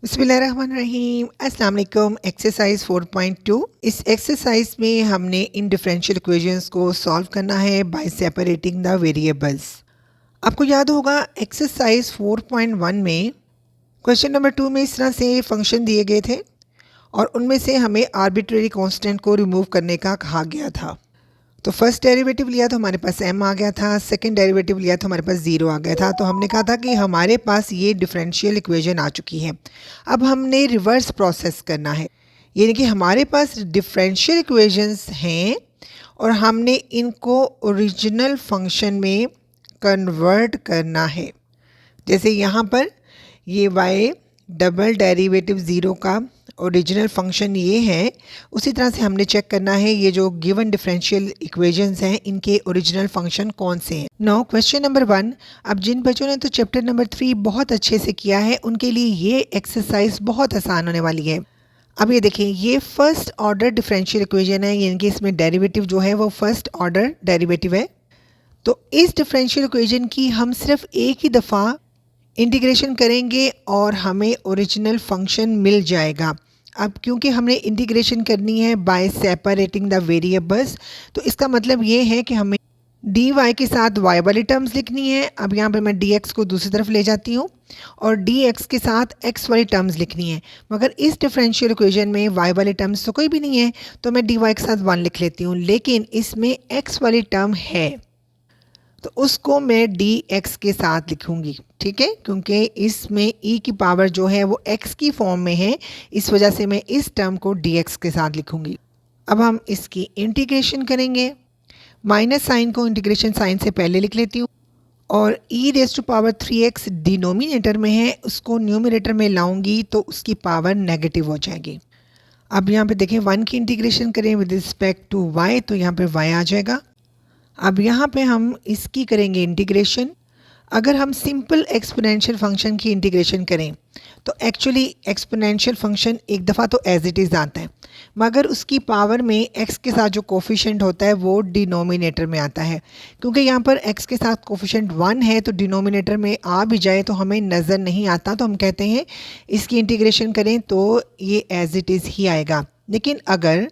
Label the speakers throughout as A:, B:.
A: बिस्मिल्लाहिर्रहमानिर्रहीम। अस्सलाम वालेकुम। एक्सरसाइज 4.2। इस एक्सरसाइज में हमने इन डिफरेंशियल इक्वेशंस को सॉल्व करना है बाय सेपरेटिंग द वेरिएबल्स। आपको याद होगा एक्सरसाइज 4.1 में क्वेश्चन नंबर 2 में इस तरह से फंक्शन दिए गए थे और उनमें से हमें आर्बिट्रेरी कांस्टेंट को रिमूव करने का कहा गया था। तो फर्स्ट डेरिवेटिव लिया तो हमारे पास m आ गया था, सेकंड डेरिवेटिव लिया तो हमारे पास 0 आ गया था। तो हमने कहा था कि हमारे पास ये डिफरेंशियल इक्वेशन आ चुकी है। अब हमने रिवर्स प्रोसेस करना है, यानी कि हमारे पास डिफरेंशियल इक्वेशंस हैं और हमने इनको ओरिजिनल फंक्शन में कन्वर्ट करना है। जैसे यहाँ पर ये y डबल डेरिवेटिव 0 का ओरिजिनल फंक्शन ये है, उसी तरह से हमने चेक करना है ये जो गिवन डिफरेंशियल इक्वेशंस हैं इनके ओरिजिनल फंक्शन कौन से हैं। Now question number 1। अब जिन बच्चों ने तो चैप्टर नंबर 3 बहुत अच्छे से किया है उनके लिए ये एक्सरसाइज बहुत आसान होने वाली है। अब ये देखें, ये फर्स्ट ऑर्डर डिफरेंशियल इक्वेशन है, यानी कि इसमें डेरिवेटिव जो है वो फर्स्ट ऑर्डर डेरिवेटिव है। तो इस डिफरेंशियल इक्वेशन की हम सिर्फ एक ही दफ़ा इंटीग्रेशन करेंगे और हमें ओरिजिनल फंक्शन मिल जाएगा। अब क्योंकि हमने इंटीग्रेशन करनी है बाय सेपरेटिंग द वेरिएबल्स, तो इसका मतलब ये है कि हमें डी वाई के साथ y वाली टर्म्स लिखनी है। अब यहाँ पर मैं dx को दूसरी तरफ ले जाती हूँ और dx के साथ x वाली टर्म्स लिखनी है, मगर इस डिफरेंशियल इक्वेशन में y वाली टर्म्स तो कोई भी नहीं है, तो मैं dy के साथ 1 लिख लेती हूँ। लेकिन इसमें x वाली टर्म है तो उसको मैं dx के साथ लिखूंगी, ठीक है, क्योंकि इसमें e की पावर जो है वो x की फॉर्म में है, इस वजह से मैं इस टर्म को dx के साथ लिखूंगी। अब हम इसकी इंटीग्रेशन करेंगे। माइनस साइन को इंटीग्रेशन साइन से पहले लिख लेती हूँ और e raise to power 3x denominator में है, उसको न्यूमरेटर में लाऊंगी तो उसकी पावर नेगेटिव हो जाएगी। अब यहाँ पे देखें 1 की इंटीग्रेशन करें विद रिस्पेक्ट टू y, तो यहाँ पे y आ जाएगा। अब यहाँ पे हम इसकी करेंगे इंटीग्रेशन। अगर हम सिंपल एक्सपोनेंशियल फंक्शन की इंटीग्रेशन करें तो एक्चुअली एक्सपोनेंशियल फंक्शन एक दफ़ा तो एज इट इज़ आता है, मगर उसकी पावर में x के साथ जो कोफिशिएंट होता है वो डिनोमिनेटर में आता है। क्योंकि यहाँ पर x के साथ कोफिशिएंट 1 है तो डिनोमिनेटर में आ भी जाए तो हमें नज़र नहीं आता, तो हम कहते हैं इसकी इंटीग्रेशन करें तो ये एज इट इज़ ही आएगा। लेकिन अगर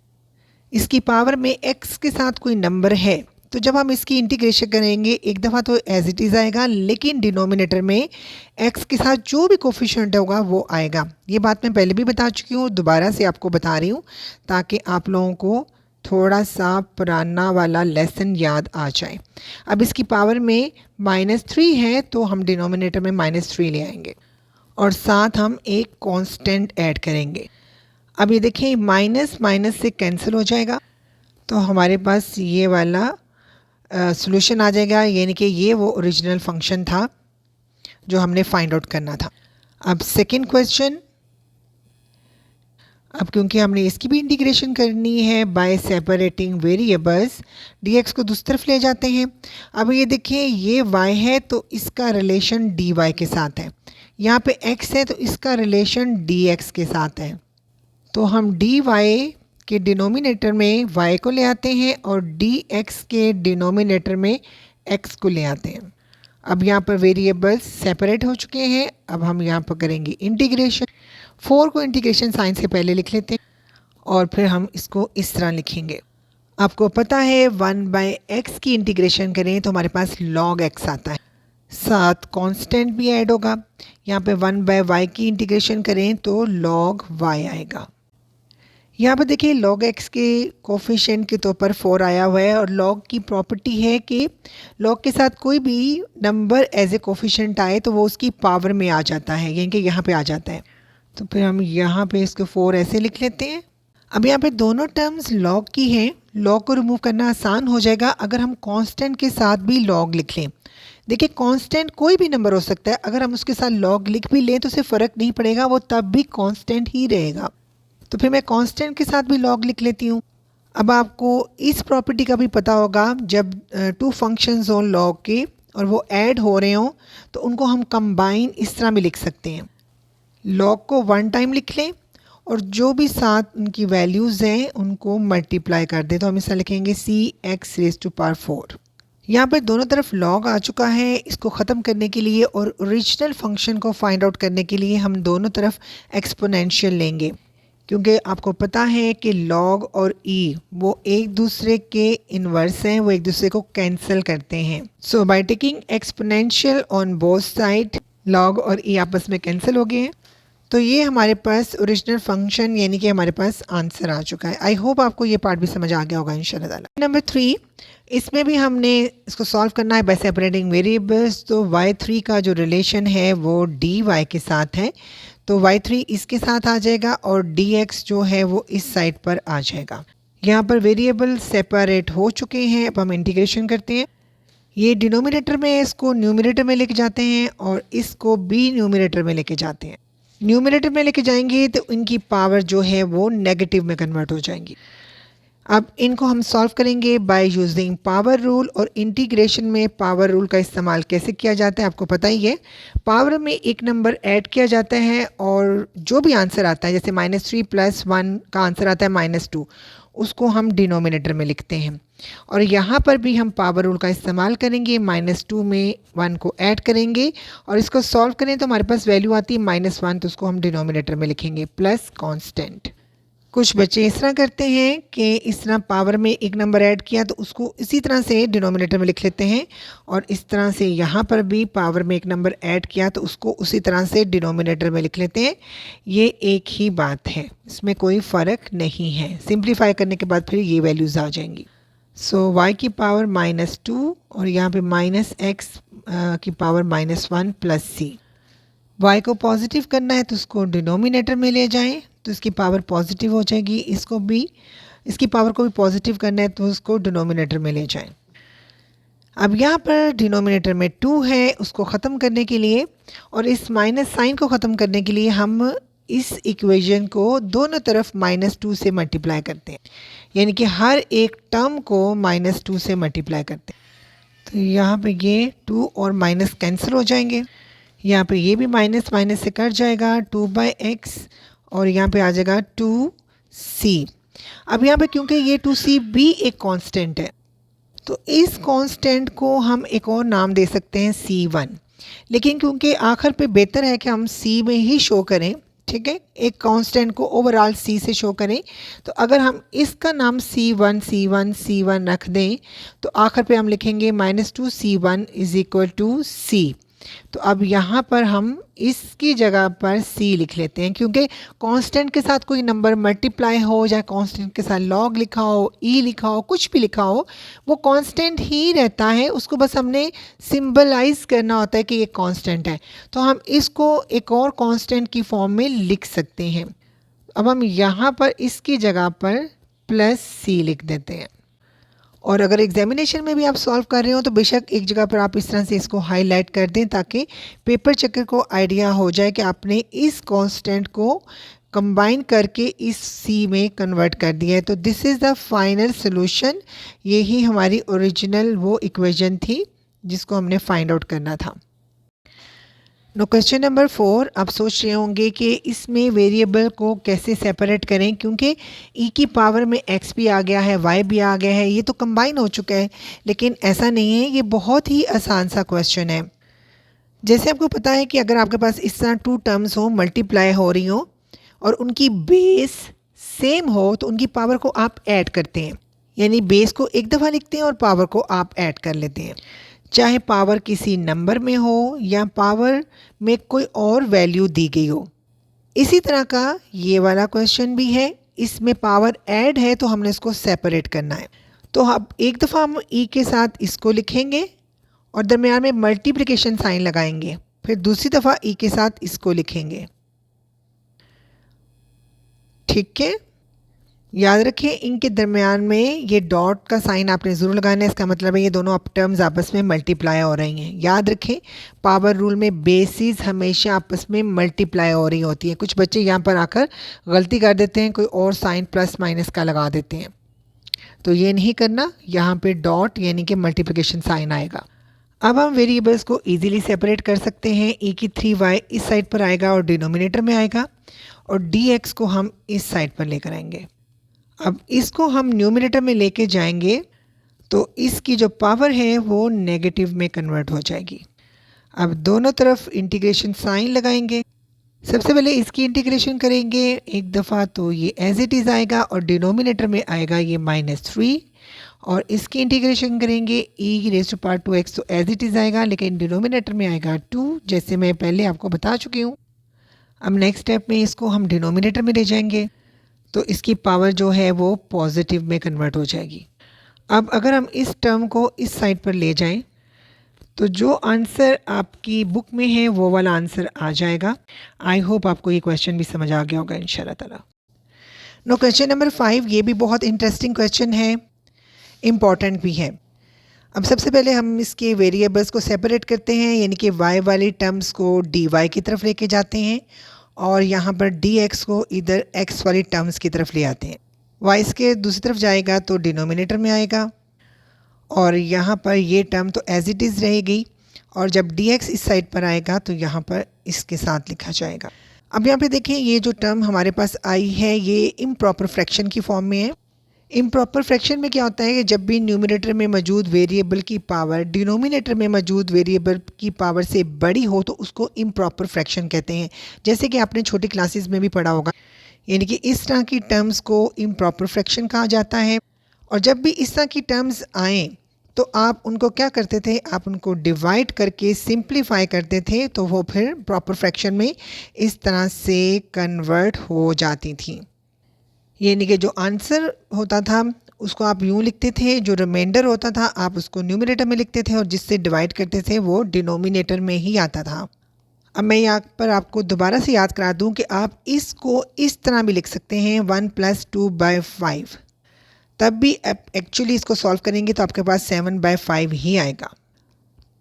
A: इसकी पावर में x के साथ कोई नंबर है तो जब हम इसकी इंटीग्रेशन करेंगे एक दफ़ा तो एज इट इज़ आएगा, लेकिन डिनोमिनेटर में x के साथ जो भी कोफिशिएंट होगा वो आएगा। ये बात मैं पहले भी बता चुकी हूँ, दोबारा से आपको बता रही हूँ ताकि आप लोगों को थोड़ा सा पुराना वाला लेसन याद आ जाए। अब इसकी पावर में -3 है तो हम डिनोमिनेटर में -3 ले आएंगे और साथ हम एक कॉन्स्टेंट ऐड करेंगे। अब ये देखें माइनस माइनस से कैंसिल हो जाएगा तो हमारे पास ये वाला सॉल्यूशन आ जाएगा, यानी कि ये वो ओरिजिनल फंक्शन था जो हमने फाइंड आउट करना था। अब सेकंड क्वेश्चन। अब क्योंकि हमने इसकी भी इंटीग्रेशन करनी है बाय सेपरेटिंग वेरिएबल्स, dx को दूसरी तरफ ले जाते हैं। अब ये देखिए ये y है तो इसका रिलेशन dy के साथ है, यहाँ पे x है तो इसका रिलेशन dx के साथ है। तो हम dy के डिनोमिनेटर में y को ले आते हैं और dx के डिनोमिनेटर में x को ले आते हैं। अब यहाँ पर वेरिएबल्स सेपरेट हो चुके हैं। अब हम यहाँ पर करेंगे इंटीग्रेशन। 4 को इंटीग्रेशन साइन से पहले लिख लेते हैं और फिर हम इसको इस तरह लिखेंगे। आपको पता है 1/x की इंटीग्रेशन करें तो हमारे पास log x आता है, साथ कांस्टेंट भी ऐड होगा। यहाँ पे 1/y की इंटीग्रेशन करें तो log y आएगा। यहाँ पर देखिए log x के कोफिशिएंट के तौर पर 4 आया हुआ है और log की प्रॉपर्टी है कि log के साथ कोई भी नंबर एज ए कोफिशिएंट आए तो वो उसकी पावर में आ जाता है, यानी कि यहाँ पे आ जाता है। तो फिर हम यहाँ पे इसको 4 ऐसे लिख लेते हैं। अब यहाँ पे दोनों टर्म्स log की हैं, log को रिमूव करना आसान हो जाएगा अगर हम कांस्टेंट के साथ भी log लिख लें। देखिए कांस्टेंट कोई भी नंबर हो सकता है, अगर हम उसके साथ log लिख भी लें तो उससे फ़र्क नहीं पड़ेगा, वो तब भी कांस्टेंट ही रहेगा। तो फिर मैं कांस्टेंट के साथ भी log लिख लेती हूँ। अब आपको इस प्रॉपर्टी का भी पता होगा, जब 2 फंक्शंस हों log के और वो ऐड हो रहे हों तो उनको हम कंबाइन इस तरह भी लिख सकते हैं। log को 1 टाइम लिख लें और जो भी साथ उनकी वैल्यूज़ हैं उनको मल्टीप्लाई कर दें, तो हम इस तरह लिखेंगे cx रेज़ टू पावर 4। यहाँ पर दोनों तरफ लॉग आ चुका है। इसको ख़त्म करने के लिए और ओरिजिनल फंक्शन को फाइंड आउट करने के लिए हम दोनों तरफ एक्सपोनेंशियल लेंगे, क्योंकि आपको पता है कि लॉग और ई वो एक दूसरे के इन्वर्स हैं, वो एक दूसरे को कैंसिल करते हैं। So by taking exponential on both side, log और ई आपस में कैंसिल हो गए हैं। तो ये हमारे पास ओरिजिनल फंक्शन यानी कि हमारे पास आंसर आ चुका है। आई होप आपको ये पार्ट भी समझ आ गया होगा इंशाल्लाह ताला। नंबर 3, इसमें भी हमने इसको सॉल्व करना है बाय सेपरेटिंग वेरिएबल्स। तो y3 का जो रिलेशन है वो dy के साथ है, तो y3 इसके साथ आ जाएगा और dx जो है वो इस साइड पर आ जाएगा। यहाँ पर वेरिएबल सेपरेट हो चुके हैं। अब हम इंटीग्रेशन करते हैं। ये डिनोमिनेटर में इसको न्यूमरेटर में लेके जाते हैं और इसको भी न्यूमरेटर में लेके जाते हैं। न्यूमरेटर में लेके जाएंगे तो इनकी पावर जो है वो नेगेटिव में कन्वर्ट हो जाएंगी। अब इनको हम सॉल्व करेंगे बाय यूजिंग पावर रूल। और इंटीग्रेशन में पावर रूल का इस्तेमाल कैसे किया जाता है आपको पता ही है। पावर में एक नंबर ऐड किया जाता है और जो भी आंसर आता है, जैसे -3 + 1 का आंसर आता है -2, उसको हम डिनोमिनेटर में लिखते हैं। और यहाँ पर भी हम पावर रूल का इस्तेमाल करेंगे, -2 में 1 को ऐड करेंगे और इसको सॉल्व करें तो हमारे पास वैल्यू आती है -1, तो उसको हम डिनोमिनेटर में लिखेंगे प्लस कांस्टेंट। कुछ बच्चे इस तरह करते हैं कि इस तरह पावर में एक नंबर ऐड किया तो उसको इसी तरह से डिनोमिनेटर में लिख लेते हैं, और इस तरह से यहाँ पर भी पावर में एक नंबर ऐड किया तो उसको उसी तरह से डिनोमिनेटर में लिख लेते हैं। ये एक ही बात है, इसमें कोई फ़र्क नहीं है। सिंप्लीफाई करने के बाद फिर ये वैल्यूज़ आ जाएंगी। सो y की पावर -2 और यहाँ पे -x की पावर -1 + c। y को पॉजिटिव करना है तो उसको डिनोमिनेटर में ले जाएं तो इसकी पावर पॉजिटिव हो जाएगी। इसको भी, इसकी पावर को भी पॉजिटिव करना है तो उसको डिनोमिनेटर में ले जाएं। अब यहाँ पर डिनोमिनेटर में 2 है, उसको ख़त्म करने के लिए और इस माइनस साइन को ख़त्म करने के लिए हम इस इक्वेशन को दोनों तरफ -2 से मल्टीप्लाई करते हैं, यानी कि हर एक टर्म को -2 से मल्टीप्लाई करते हैं। तो यहाँ पे ये 2 और माइनस कैंसिल हो जाएंगे। यहाँ पे ये भी माइनस माइनस से कट जाएगा, 2/x और यहाँ पे आ जाएगा 2c। अब यहाँ पे क्योंकि ये 2c भी एक कांस्टेंट है तो इस कांस्टेंट को हम एक और नाम दे सकते हैं c1, लेकिन क्योंकि आखिर पे बेहतर है कि हम c में ही शो करें, ठीक है, एक कांस्टेंट को ओवरऑल c से शो करें। तो अगर हम इसका नाम c1 रख दें तो आखिर पे हम लिखेंगे -2c1 = c। तो अब यहाँ पर हम इसकी जगह पर c लिख लेते हैं, क्योंकि कांस्टेंट के साथ कोई नंबर मल्टीप्लाई हो, या कांस्टेंट के साथ लॉग लिखा हो, e लिखा हो, कुछ भी लिखा हो, वो कांस्टेंट ही रहता है। उसको बस हमने सिंबलाइज करना होता है कि ये कांस्टेंट है, तो हम इसको एक और कांस्टेंट की फॉर्म में लिख सकते हैं। अब हम यहाँ पर इसकी जगह पर +c लिख देते हैं। और अगर एग्जामिनेशन में भी आप सॉल्व कर रहे हो तो बेशक एक जगह पर आप इस तरह से इसको हाईलाइट कर दें ताकि पेपर चेकर को आइडिया हो जाए कि आपने इस कांस्टेंट को कंबाइन करके इस c में कन्वर्ट कर दिया है। तो this is the final solution. यही हमारी ओरिजिनल वो इक्वेशन थी जिसको हमने फाइंड आउट करना था। नो क्वेश्चन नंबर 4, आप सोच रहे होंगे कि इसमें वेरिएबल को कैसे सेपरेट करें, क्योंकि e की पावर में x भी आ गया है, y भी आ गया है, ये तो कंबाइन हो चुका है। लेकिन ऐसा नहीं है, ये बहुत ही आसान सा क्वेश्चन है। जैसे आपको पता है कि अगर आपके पास इस तरह 2 टर्म्स हो, मल्टीप्लाई हो रही हो और उनकी बेस सेम हो तो उनकी पावर को आप ऐड करते हैं, यानी बेस को एक दफ़ा लिखते हैं और पावर को आप ऐड कर लेते हैं, चाहे पावर किसी नंबर में हो या पावर में कोई और वैल्यू दी गई हो। इसी तरह का ये वाला क्वेश्चन भी है, इसमें पावर ऐड है तो हमने इसको सेपरेट करना है। तो अब एक दफ़ा हम ई के साथ इसको लिखेंगे और दरमियान में मल्टीप्लिकेशन साइन लगाएंगे, फिर दूसरी दफ़ा ई के साथ इसको लिखेंगे। ठीक है, याद रखें इनके दरमियान में ये डॉट का साइन आपने ज़रूर लगाना है, इसका मतलब है ये दोनों अप टर्म्स आपस में मल्टीप्लाई हो रही हैं। याद रखें पावर रूल में बेसिस हमेशा आपस में मल्टीप्लाई हो रही होती है। कुछ बच्चे यहाँ पर आकर गलती कर देते हैं, कोई और साइन प्लस माइनस का लगा देते हैं, तो ये नहीं करना। यहाँ पे डॉट यानी कि मल्टीप्लिकेशन साइन आएगा। अब हम वेरिएबल्स को ईजिली सेपरेट कर सकते हैं। e की 3y इस साइड पर आएगा और डिनोमिनेटर में आएगा, और dx को हम इस साइड पर लेकर आएंगे। अब इसको हम न्यूमिनेटर में लेके जाएंगे तो इसकी जो पावर है वो नेगेटिव में कन्वर्ट हो जाएगी। अब दोनों तरफ इंटीग्रेशन साइन लगाएंगे। सबसे पहले इसकी इंटीग्रेशन करेंगे एक दफ़ा, तो ये एज इट इज़ आएगा और डिनोमिनेटर में आएगा ये -3, और इसकी इंटीग्रेशन करेंगे e⁻²x, तो एज इट इज़ आएगा लेकिन डिनोमिनेटर में आएगा 2, जैसे मैं पहले आपको बता चुकी हूँ। अब नेक्स्ट स्टेप में इसको हम डिनोमिनेटर में ले जाएंगे, तो इसकी पावर जो है वो पॉजिटिव में कन्वर्ट हो जाएगी। अब अगर हम इस टर्म को इस साइड पर ले जाएं, तो जो आंसर आपकी बुक में है वो वाला आंसर आ जाएगा। आई होप आपको ये क्वेश्चन भी समझ आ गया होगा इंशाल्लाह ताला। नो, क्वेश्चन नंबर 5, ये भी बहुत इंटरेस्टिंग क्वेश्चन है, इम्पॉर्टेंट भी है। अब सबसे पहले हम इसके वेरिएबल्स को सेपरेट करते हैं, यानी कि y वाली टर्म्स को dy की तरफ लेके जाते हैं और यहाँ पर dx को इधर x वाली टर्म्स की तरफ ले आते हैं। y इसके दूसरी तरफ जाएगा तो डिनोमिनेटर में आएगा, और यहाँ पर ये टर्म तो एज इट इज़ रहेगी, और जब dx इस साइड पर आएगा तो यहाँ पर इसके साथ लिखा जाएगा। अब यहाँ पे देखें, ये जो टर्म हमारे पास आई है ये इम्प्रॉपर फ्रैक्शन की फॉर्म में है। इम्प्रॉपर फ्रैक्शन में क्या होता है कि जब भी न्यूमरेटर में मौजूद वेरिएबल की पावर डिनोमिनेटर में मौजूद वेरिएबल की पावर से बड़ी हो तो उसको इम्प्रॉपर फ्रैक्शन कहते हैं, जैसे कि आपने छोटी क्लासेस में भी पढ़ा होगा। यानी कि इस तरह की टर्म्स को इम्प्रॉपर फ्रैक्शन कहा जाता है। और जब भी इस तरह की टर्म्स आएँ तो आप उनको क्या करते थे, आप उनको डिवाइड करके सिंप्लीफाई करते थे, तो वो फिर प्रॉपर फ्रैक्शन में इस तरह से कन्वर्ट हो जाती थी। यानी कि जो आंसर होता था उसको आप यूँ लिखते थे, जो रिमाइंडर होता था आप उसको न्यूमरेटर में लिखते थे, और जिससे डिवाइड करते थे वो डिनोमिनेटर में ही आता था। अब मैं यहाँ पर आपको दोबारा से याद करा दूँ कि आप इसको इस तरह भी लिख सकते हैं 1 + 2/5, तब भी एक्चुअली इसको सॉल्व करेंगे तो आपके पास 7/5 ही आएगा।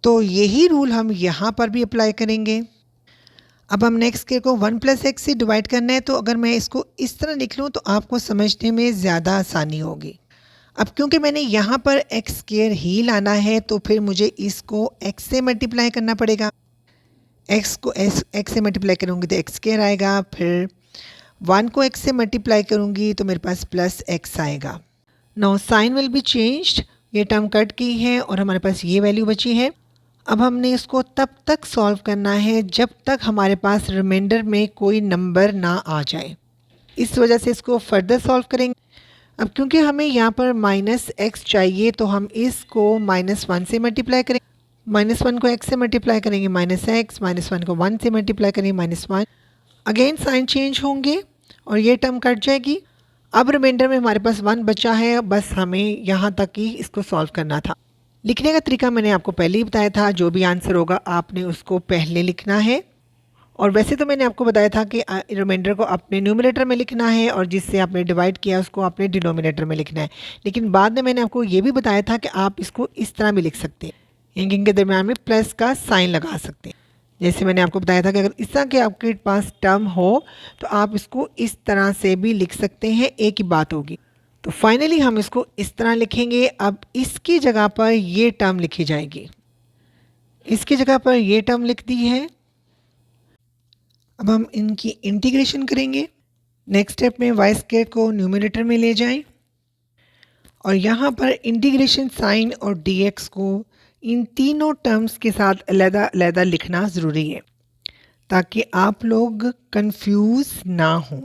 A: तो यही रूल हम यहाँ पर भी अप्लाई करेंगे। अब हम नेक्स्ट के को 1 + x से डिवाइड करना है, तो अगर मैं इसको इस तरह लिख लूँ तो आपको समझने में ज़्यादा आसानी होगी। अब क्योंकि मैंने यहाँ पर x² ही लाना है तो फिर मुझे इसको x से मल्टीप्लाई करना पड़ेगा। x को x से मल्टीप्लाई करूँगी तो x² आएगा, फिर 1 को x से मल्टीप्लाई करूँगी तो मेरे पास +x आएगा। Now sine will be changed, ये टर्म कट की है और हमारे पास ये वैल्यू बची है। अब हमने इसको तब तक सॉल्व करना है जब तक हमारे पास रिमाइंडर में कोई नंबर ना आ जाए। इस वजह से इसको फर्दर सॉल्व करेंगे। अब क्योंकि हमें यहाँ पर -x चाहिए तो हम इसको -1 से मल्टीप्लाई करेंगे, -1 को x से मल्टीप्लाई करेंगे -x, -1 को 1 से मल्टीप्लाई करेंगे -1। अगेन साइन चेंज होंगे और ये टर्म कट जाएगी। अब रिमाइंडर में हमारे पास 1 बचा है, बस हमें यहाँ तक ही इसको सॉल्व करना था। लिखने का तरीका मैंने आपको पहले ही बताया था, जो भी आंसर होगा आपने उसको पहले लिखना है। और वैसे तो मैंने आपको बताया था कि रिमाइंडर को अपने न्यूमरेटर में लिखना है और जिससे आपने डिवाइड किया उसको आपने डिनोमिनेटर में लिखना है, लेकिन बाद में मैंने आपको ये भी बताया था कि आप इसको इस तरह भी लिख सकते हैं, इनके दरम्यान में प्लस का साइन लगा सकते हैं। जैसे मैंने आपको बताया था कि अगर इस तरह के आपके पास टर्म हो तो आप इसको इस तरह से भी लिख सकते हैं, एक ही बात होगी। तो फाइनली हम इसको इस तरह लिखेंगे। अब इसकी जगह पर ये टर्म लिखी जाएगी, इसकी जगह पर ये टर्म लिख दी है। अब हम इनकी इंटीग्रेशन करेंगे। नेक्स्ट स्टेप में y² को न्यूमरेटर में ले जाएं और यहाँ पर इंटीग्रेशन साइन और dx को इन तीनों टर्म्स के साथ अलग-अलग लिखना ज़रूरी है ताकि आप लोग कंफ्यूज ना हों।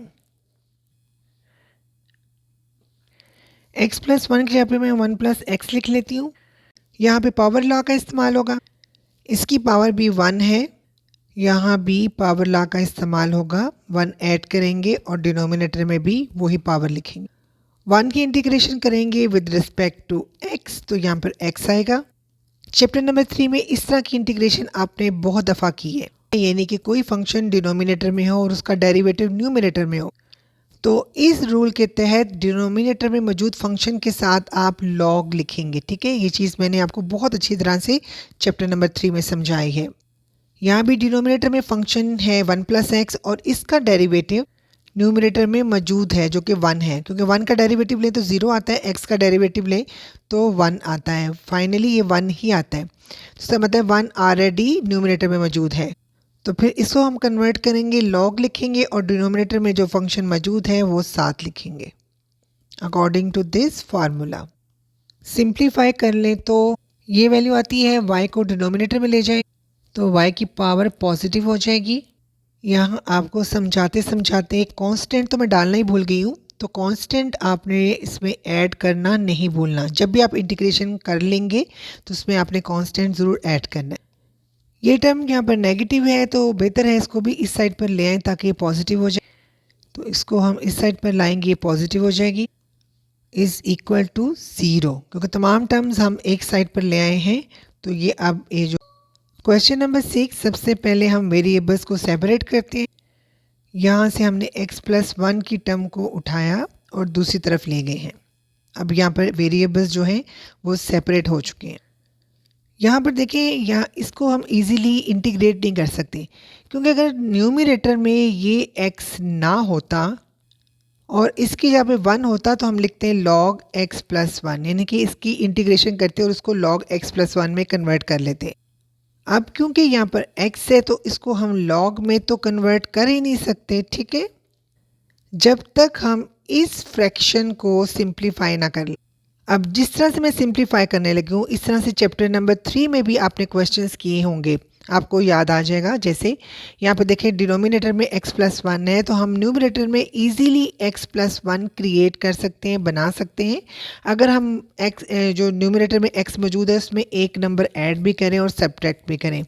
A: x + 1 की जगह पे मैं 1 + x लिख लेती हूँ। यहाँ पे पावर लॉ का इस्तेमाल होगा, इसकी पावर भी 1 है, यहाँ भी पावर लॉ का इस्तेमाल होगा, 1 ऐड करेंगे और डिनोमिनेटर में भी वही पावर लिखेंगे। 1 की इंटीग्रेशन करेंगे विद रिस्पेक्ट टू x, तो यहाँ पर x आएगा। चैप्टर नंबर 3 में इस तरह की इंटीग्रेशन आपने बहुत दफ़ा की है, यानी कि कोई फंक्शन डिनोमिनेटर में हो और उसका डेरिवेटिव न्यूमरेटर में हो, तो इस रूल के तहत डिनोमिनेटर में मौजूद फंक्शन के साथ आप लॉग लिखेंगे। ठीक है, ये चीज़ मैंने आपको बहुत अच्छी तरह से चैप्टर नंबर 3 में समझाई है। यहाँ भी डिनोमिनेटर में फंक्शन है 1 + x और इसका डेरिवेटिव न्यूमरेटर में मौजूद है जो कि 1 है, क्योंकि 1 का डेरिवेटिव ले तो 0 आता है, x का डेरिवेटिव ले तो 1 आता है। फाइनली ये 1 ही आता है, तो इसका मतलब 1 ऑलरेडी न्यूमरेटर में मौजूद है। तो फिर इसको हम कन्वर्ट करेंगे, लॉग लिखेंगे और डिनोमिनेटर में जो फंक्शन मौजूद है वो साथ लिखेंगे according to this formula. Simplify कर लें तो ये वैल्यू आती है, y को डिनोमिनेटर में ले जाएं तो y की पावर पॉजिटिव हो जाएगी। यहाँ आपको समझाते समझाते कांस्टेंट तो मैं डालना ही भूल गई हूँ, तो कांस्टेंट आपने इसमें ऐड करना नहीं भूलना। जब भी आप इंटीग्रेशन कर लेंगे तो उसमें आपने कांस्टेंट ज़रूर ऐड करना है। ये टर्म यहाँ पर नेगेटिव है तो बेहतर है इसको भी इस साइड पर ले आएँ ताकि ये पॉजिटिव हो जाए। तो इसको हम इस साइड पर लाएंगे, ये पॉजिटिव हो जाएगी, इज़ इक्वल टू ज़ीरो, क्योंकि तमाम टर्म्स हम एक साइड पर ले आए हैं। तो ये अब ये जो क्वेश्चन नंबर 6, सबसे पहले हम वेरिएबल्स को सेपरेट करते हैं। यहाँ से हमने x+1 की टर्म को उठाया और दूसरी तरफ ले गए हैं। अब यहाँ पर वेरिएबल्स जो हैं वो सेपरेट हो चुके हैं। यहाँ पर देखें, यहाँ इसको हम इजीली इंटीग्रेट नहीं कर सकते, क्योंकि अगर न्यूमरेटर में ये x ना होता और इसकी जगह पे 1 होता तो हम लिखते हैं log x+1, यानी कि इसकी इंटीग्रेशन करते और उसको log x+1 में कन्वर्ट कर लेते। अब क्योंकि यहाँ पर x है तो इसको हम log में तो कन्वर्ट कर ही नहीं सकते, ठीक है, जब तक हम इस फ्रैक्शन को सिंप्लीफाई ना कर लें। अब जिस तरह से मैं सिंप्लीफाई करने लगी हूँ, इस तरह से चैप्टर नंबर 3 में भी आपने क्वेश्चंस किए होंगे, आपको याद आ जाएगा। जैसे यहाँ पे देखें, डिनोमिनेटर में x+1 है तो हम न्यूमरेटर में इजीली x+1 क्रिएट कर सकते हैं, बना सकते हैं। अगर हम x जो न्यूमरेटर में x मौजूद है उसमें एक नंबर ऐड भी करें और सब्ट्रैक्ट भी करें,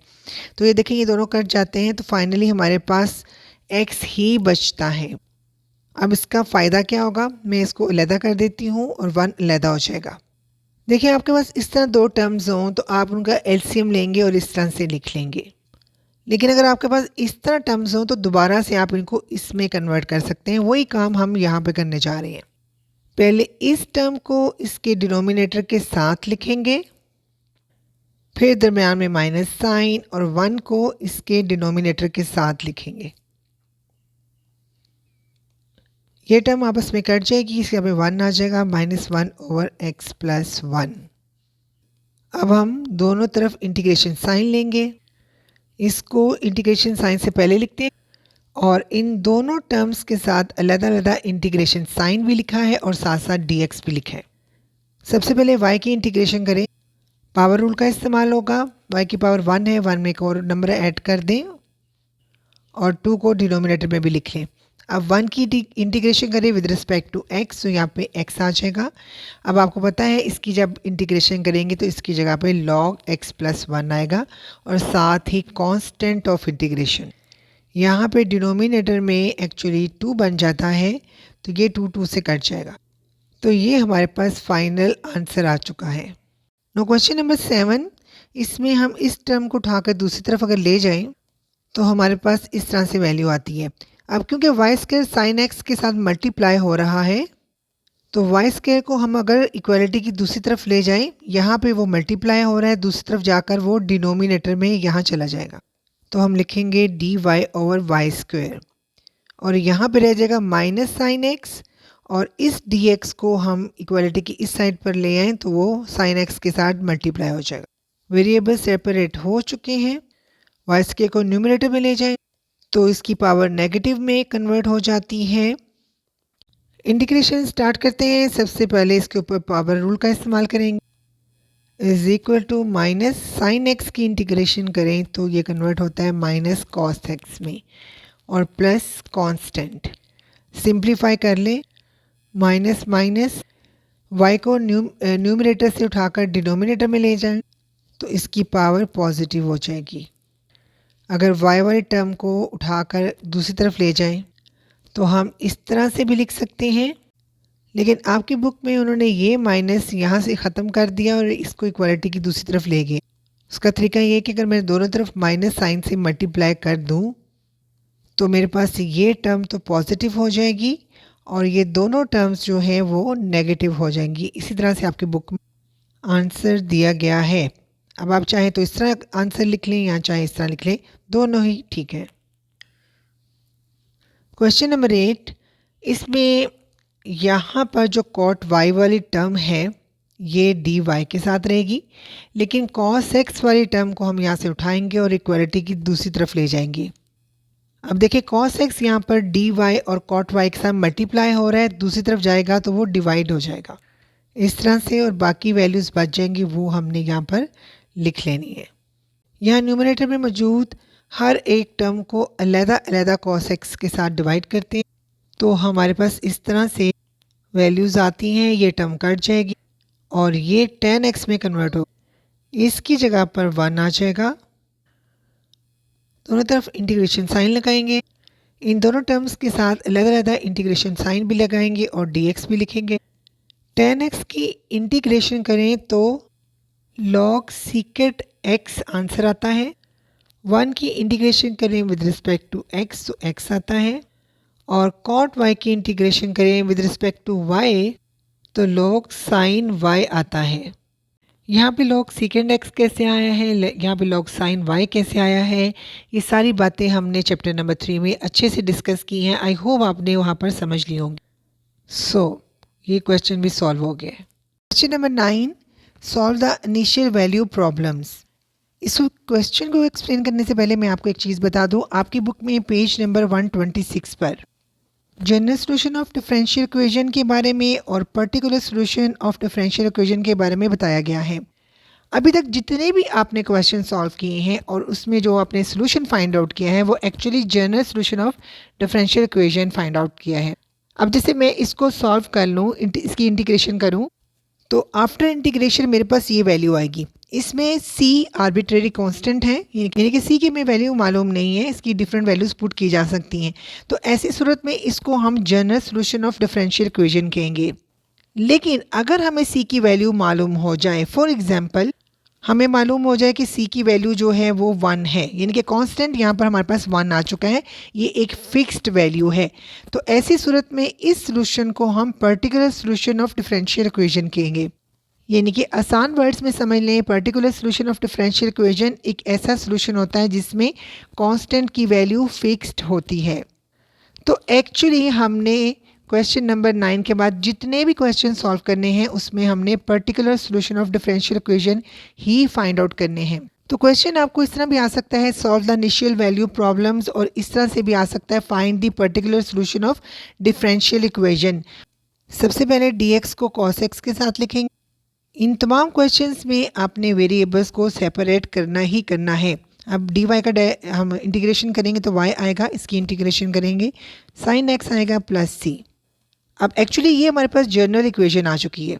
A: तो ये देखें ये दोनों कट जाते हैं, तो फाइनली हमारे पास x ही बचता है। अब इसका फ़ायदा क्या होगा, मैं इसको अलहदा कर देती हूँ और 1 अलहदा हो जाएगा। देखिए आपके पास इस तरह दो टर्म्स हों तो आप उनका एलसीएम लेंगे और इस तरह से लिख लेंगे। लेकिन अगर आपके पास इस तरह टर्म्स हों तो दोबारा से आप इनको इसमें कन्वर्ट कर सकते हैं। वही काम हम यहाँ पे करने जा रहे हैं। पहले इस टर्म को इसके डिनोमिनेटर के साथ लिखेंगे, फिर दरमियान में माइनस साइन और 1 को इसके डिनोमिनेटर के साथ लिखेंगे। ये टर्म आपस में कट जाएगी, इसके यहाँ पे 1 आ जाएगा, -1/x+1। अब हम दोनों तरफ इंटीग्रेशन साइन लेंगे, इसको इंटीग्रेशन साइन से पहले लिखते हैं और इन दोनों टर्म्स के साथ अलग-अलग इंटीग्रेशन साइन भी लिखा है और साथ साथ dx भी लिखा है। सबसे पहले y की इंटीग्रेशन करें, पावर रूल का इस्तेमाल होगा। y की पावर 1 है, 1 में एक और नंबर ऐड कर दें और 2 को डिनोमिनेटर में भी लिख लें। अब 1 की इंटीग्रेशन करें विद रिस्पेक्ट टू x, तो यहाँ पे x आ जाएगा। अब आपको पता है इसकी जब इंटीग्रेशन करेंगे तो इसकी जगह पे log x+1 आएगा और साथ ही कांस्टेंट ऑफ इंटीग्रेशन। यहाँ पे डिनोमिनेटर में एक्चुअली 2 बन जाता है, तो ये 2 से कट जाएगा। तो ये हमारे पास फाइनल आंसर आ चुका है। नो क्वेश्चन नंबर 7, इसमें हम इस टर्म को उठाकर दूसरी तरफ अगर ले जाएं तो हमारे पास इस तरह से वैल्यू आती है। अब क्योंकि वाई स्क्वायर साइन एक्स के साथ मल्टीप्लाई हो रहा है, तो वाई स्क्वायर को हम अगर इक्वालिटी की दूसरी तरफ ले जाएं, यहाँ पे वो मल्टीप्लाई हो रहा है, दूसरी तरफ जाकर वो डिनोमिनेटर में यहाँ चला जाएगा। तो हम लिखेंगे dy/y² और यहाँ पे रह जाएगा माइनस साइन एक्स, और इस dx को हम इक्वालिटी की इस साइड पर ले आएँ तो वो साइन एक्स के साथ मल्टीप्लाई हो जाएगा। वेरिएबल सेपरेट हो चुके हैं। वाई स्क्वायर को न्यूमरेटर में ले जाएं तो इसकी पावर नेगेटिव में कन्वर्ट हो जाती है। इंटीग्रेशन स्टार्ट करते हैं। सबसे पहले इसके ऊपर पावर रूल का इस्तेमाल करेंगे, is equal to minus sine x की इंटीग्रेशन करें तो ये कन्वर्ट होता है माइनस कॉस एक्स में, और प्लस कांस्टेंट। सिंप्लीफाई कर लें, माइनस माइनस y को न्यूमरेटर से उठाकर डिनोमिनेटर में ले जाएं तो इसकी पावर पॉजिटिव हो जाएगी। अगर y वाली टर्म को उठाकर दूसरी तरफ ले जाएं तो हम इस तरह से भी लिख सकते हैं, लेकिन आपकी बुक में उन्होंने ये माइनस यहाँ से ख़त्म कर दिया और इसको इक्वालिटी की दूसरी तरफ ले गए। उसका तरीका ये है कि अगर मैं दोनों तरफ माइनस साइन से मल्टीप्लाई कर दूँ तो मेरे पास ये टर्म तो पॉजिटिव हो जाएगी और ये दोनों टर्म्स जो हैं वो नेगेटिव हो जाएंगी। इसी तरह से आपकी बुक में आंसर दिया गया है। अब आप चाहें तो इस तरह आंसर लिख लें या चाहे इस तरह लिख लें, दोनों ही ठीक है। क्वेश्चन नंबर 8, इसमें यहाँ पर जो कॉट y वाली टर्म है ये dy के साथ रहेगी, लेकिन cos x वाली टर्म को हम यहाँ से उठाएंगे और इक्वालिटी की दूसरी तरफ ले जाएंगे। अब देखिए cos x यहाँ पर dy और cot y के साथ मल्टीप्लाई हो रहा है, दूसरी तरफ जाएगा तो वो डिवाइड हो जाएगा। इस तरह से, और बाकी वैल्यूज़ बच जाएंगी वो हमने यहाँ पर लिख लेनी है। यहाँ न्यूमरेटर में मौजूद हर एक टर्म को अलग-अलग cos x के साथ डिवाइड करते हैं, तो हमारे पास इस तरह से वैल्यूज़ आती हैं। ये टर्म कट जाएगी और ये tan x में कन्वर्ट हो, इसकी जगह पर 1 आ जाएगा। दोनों तरफ इंटीग्रेशन साइन लगाएंगे, इन दोनों टर्म्स के साथ अलग-अलग इंटीग्रेशन साइन भी लगाएंगे और dx भी लिखेंगे। tan x की इंटीग्रेशन करें तो log secant x आंसर आता है। 1 की इंटीग्रेशन करें विद रिस्पेक्ट टू x तो x आता है, और cot y की इंटीग्रेशन करें विद रिस्पेक्ट टू y तो log sin y आता है। यहाँ पे log secant x कैसे आया है, यहाँ पे log sin y कैसे आया है, ये सारी बातें हमने चैप्टर नंबर 3 में अच्छे से डिस्कस की हैं। आई होप आपने वहाँ पर समझ ली होंगी। ये क्वेश्चन भी सॉल्व हो गया है। Question number 9, solve the initial value problems. इस क्वेश्चन को एक्सप्लेन करने से पहले मैं आपको एक चीज़ बता दूं। आपकी बुक में पेज नंबर 126 पर general solution of differential equation के बारे में और particular solution of differential equation के बारे में बताया गया है। अभी तक जितने भी आपने क्वेश्चन सॉल्व किए हैं और उसमें जो आपने सॉल्यूशन फाइंड आउट किया है वो actually general solution of differential equation find out किया है। अब जैसे मैं इसको सॉल्व कर लूँ, इसकी इंटीग्रेशन करूँ, तो आफ्टर इंटीग्रेशन मेरे पास ये वैल्यू आएगी। इसमें c आर्बिट्रेरी कांस्टेंट है, यानी कि c की में वैल्यू मालूम नहीं है, इसकी डिफरेंट वैल्यूज पुट की जा सकती हैं। तो ऐसी सूरत में इसको हम general solution of differential equation कहेंगे। लेकिन अगर हमें c की वैल्यू मालूम हो जाए, फॉर एग्जांपल हमें मालूम हो जाए कि c की वैल्यू जो है वो 1 है, यानी कि कांस्टेंट यहाँ पर हमारे पास 1 आ चुका है, ये एक फिक्स्ड वैल्यू है, तो ऐसी सूरत में इस सॉल्यूशन को हम particular solution of differential equation कहेंगे। यानी कि आसान वर्ड्स में समझ लें, particular solution of differential equation एक ऐसा सॉल्यूशन होता है जिसमें कांस्टेंट की वैल्यू फिक्स्ड होती है। तो एक्चुअली हमने क्वेश्चन नंबर 9 के बाद जितने भी क्वेश्चन सॉल्व करने हैं उसमें हमने particular solution of differential equation he find out करने हैं। तो क्वेश्चन आपको इस तरह भी आ सकता है, solve the initial value problems, और इस तरह से भी आ सकता है, find the particular solution of differential equation. सबसे पहले dx को cos x के साथ लिखेंगे। इन तमाम क्वेश्चंस में आपने वेरिएबल्स को सेपरेट करना ही करना है। अब dy का हम इंटीग्रेशन करेंगे तो y आएगा, इसकी इंटीग्रेशन करेंगे sin x आएगा प्लस c। अब एक्चुअली ये हमारे पास जनरल इक्वेशन आ चुकी है,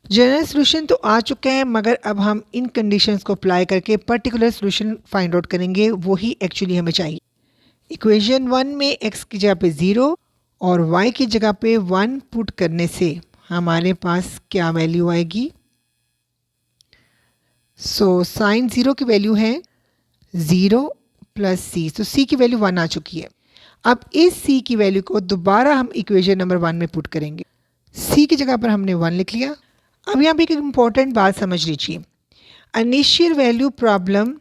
A: जनरल सॉल्यूशन तो आ चुका है, मगर अब हम इन कंडीशंस को अप्लाई करके पर्टिकुलर सॉल्यूशन फाइंड आउट करेंगे, वही एक्चुअली हमें चाहिए। इक्वेशन 1 में x की जगह पे 0 और y की जगह पे 1 पुट करने से हमारे पास क्या वैल्यू आएगी। साइन 0 की वैल्यू है 0 प्लस c, तो c की वैल्यू 1 आ चुकी है। अब इस c की वैल्यू को दोबारा हम इक्वेशन नंबर 1 में पुट करेंगे। c की जगह पर हमने 1 लिख लिया। अब यहाँ पे एक इम्पॉर्टेंट बात समझ लीजिए, इनिशियल वैल्यू प्रॉब्लम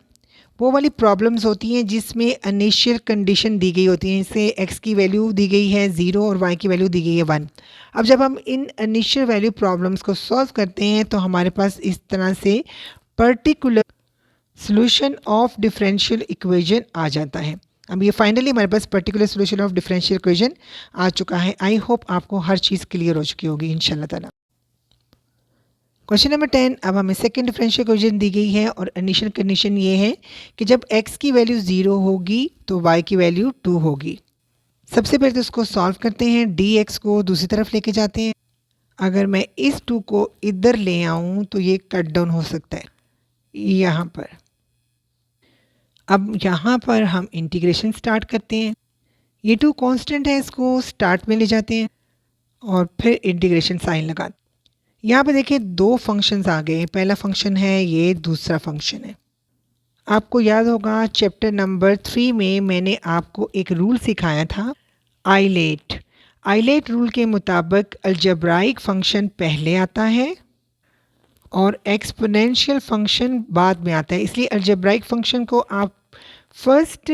A: वो वाली प्रॉब्लम्स होती हैं जिसमें इनिशियल कंडीशन दी गई होती है, जैसे x की वैल्यू दी गई है 0 और y की वैल्यू दी गई है 1। अब जब हम इन इनिशियल वैल्यू प्रॉब्लम्स को सॉल्व करते हैं तो हमारे पास इस तरह से particular solution of differential equation आ जाता है। अब ये फाइनली हमारे पास particular solution of differential equation आ चुका है। आई होप आपको हर चीज़ क्लियर हो चुकी होगी इंशाल्लाह ताला। क्वेश्चन नंबर 10, अब हमें सेकंड डिफरेंशियल इक्वेशन दी गई है और इनिशियल कंडीशन ये है कि जब x की वैल्यू 0 होगी तो y की वैल्यू 2 होगी। सबसे पहले तो उसको सॉल्व करते हैं, dx को दूसरी तरफ लेके जाते हैं। अगर मैं इस 2 को इधर ले आऊँ तो ये कट डाउन हो सकता है यहाँ पर। अब यहाँ पर हम इंटीग्रेशन स्टार्ट करते हैं, ये 2 कांस्टेंट है, इसको स्टार्ट में ले जाते हैं और फिर इंटीग्रेशन साइन लगाते हैं। यहाँ पे देखिए 2 फंक्शंस आ गए, पहला फंक्शन है ये, दूसरा फंक्शन है। आपको याद होगा चैप्टर नंबर 3 में मैंने आपको एक रूल सिखाया था, आइलेट रूल के मुताबिक अलजेब्राइक फंक्शन पहले आता है और एक्सपोनेंशियल फंक्शन बाद में आता है, इसलिए अलजेब्राइक फंक्शन को आप फर्स्ट